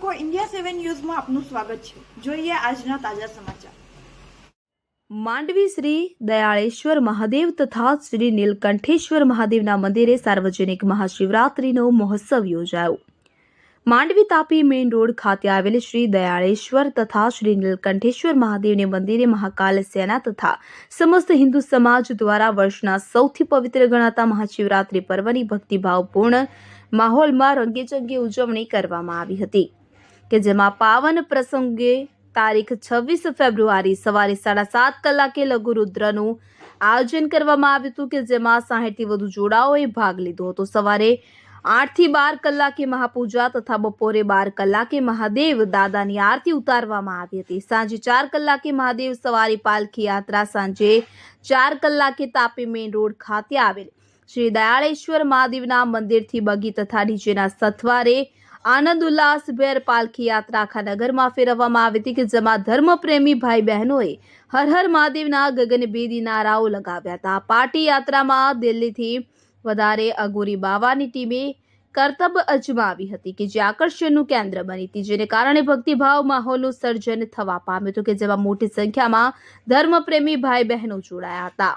દર્શકો, ઇન્ડિયા 7 ન્યૂઝમાં આપનું સ્વાગત છે। જોઈએ આજના તાજા સમાચાર। માંડવી શ્રી દયાળેશ્વર મહાદેવ તથા શ્રી નીલકંઠેશ્વર મહાદેવના મંદિરે સાર્વજનિક મહાશિવરાત્રિનો મહોત્સવ યોજાયો। માંડવી તાપી મેઇન રોડ ખાતે આવેલ શ્રી દયાળેશ્વર તથા શ્રી નીલકંઠેશ્વર મહાદેવને મંદિરે મહાકાલ સેના તથા સમસ્ત હિન્દુ સમાજ દ્વારા વર્ષના સૌથી પવિત્ર ગણાતા મહાશિવરાત્રિ પર્વની ભક્તિભાવપૂર્ણ માહોલમાં રંગેચંગે ઉજવણી કરવામાં આવી હતી કે જેમાં પાવન પ્રસંગે તારીખ 26 ફેબ્રુઆરી સવારે 7:30 કલાકે લઘુરુદ્રનું આયોજન કરવામાં આવ્યું હતું કે જેમાં 60થી વધુ જોડાઓએ ભાગ લીધો હતો। સવારે 8 થી 12 કલાકે મહાપૂજા તથા બપોરે 12 કલાકે મહાદેવ દાદાની આરતી ઉતારવામાં આવી હતી। સાંજે 4 કલાકે મહાદેવ સવારી પાલખી યાત્રા સાંજે 4 કલાકે તાપી મેઇન રોડ ખાતે આવેલ શ્રી દયાળેશ્વર મહાદેવના મંદિરથી બગી તથા ડીજેના સથવારે આનંદ ઉલ્લાસભેર પાલખી યાત્રા આખા નગરમાં ફેરવવામાં આવી હતી કે જેમાં ધર્મપ્રેમી ભાઈ બહેનોએ હર હર મહાદેવના ગગનભેદી નારાઓ લગાવ્યા હતા। પાર્ટી યાત્રામાં દિલ્હીથી વધારે અઘોરી બાવાની ટીમે કરતબ અજમાવી હતી કે જે આકર્ષણનું કેન્દ્ર બની હતી, જેને કારણે ભક્તિભાવ માહોલનું સર્જન થવા પામ્યું હતું કે જેમાં મોટી સંખ્યામાં ધર્મપ્રેમી ભાઈ બહેનો જોડાયા હતા।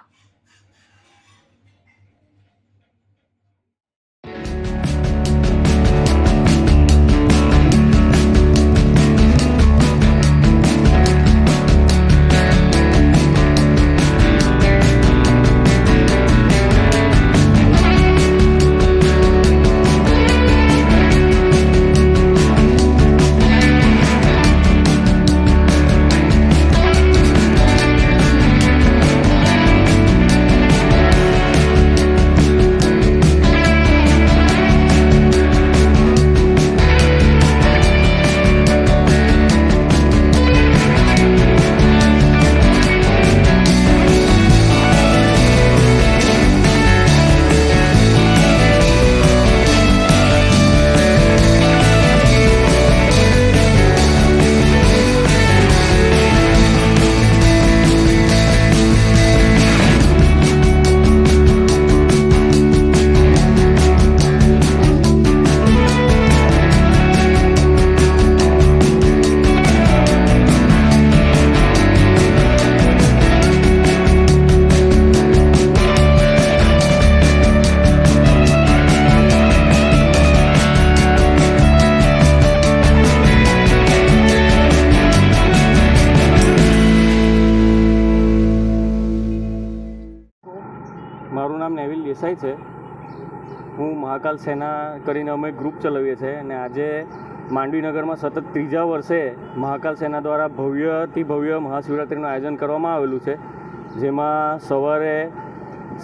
મારું નામ નેવિલ દેસાઈ છે। હું મહાકાલ સેના કરીને અમે ગ્રુપ ચલાવીએ છીએ અને આજે માંડવીનગરમાં સતત 3જા વર્ષે મહાકાલ સેના દ્વારા ભવ્યથી ભવ્ય મહાશિવરાત્રિનું આયોજન કરવામાં આવેલું છે, જેમાં સવારે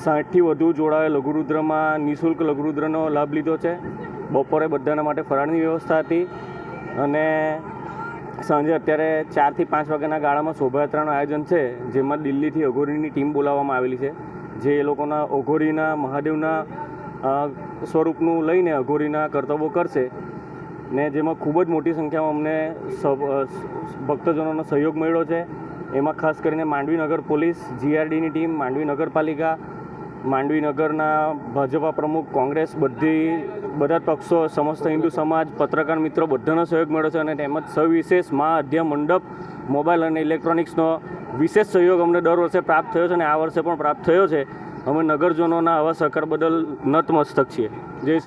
60થી વધુ જોડાએ લઘુરુદ્રમાં નિઃશુલ્ક લઘુરુદ્રનો લાભ લીધો છે। બપોરે બધાના માટે ફરાળની વ્યવસ્થા હતી અને સાંજે અત્યારે 4 થી 5 વાગ્યાના ગાળામાં શોભાયાત્રાનું આયોજન છે, જેમાં દિલ્હીથી અઘોરીની ટીમ બોલાવવામાં આવેલી છે, જે એ લોકોના અઘોરીના મહાદેવના સ્વરૂપનું લઈને અઘોરીના કરતબો કરશે ને જેમાં ખૂબ જ મોટી સંખ્યામાં અમને ભક્તજનોનો સહયોગ મળ્યો છે। એમાં ખાસ કરીને માંડવી નગર પોલીસ, જીઆરડીની ટીમ, માંડવી નગરપાલિકા, માંડવી નગરના ભાજપા પ્રમુખ, કોંગ્રેસ, બધા પક્ષો, સમસ્ત હિન્દુ સમાજ, પત્રકાર મિત્રો બધાનો સહયોગ મળ્યો છે અને તેમજ સવિશેષ મા અધ્યા મંડપ, મોબાઈલ અને ઇલેક્ટ્રોનિક્સનો વિશેષ સહયોગ અમને દર વર્ષે પ્રાપ્ત થયો છે અને આ વર્ષે પણ પ્રાપ્ત થયો છે। અમે નગરજનોના આવા સહકાર બદલ નતમસ્તક છીએ। જય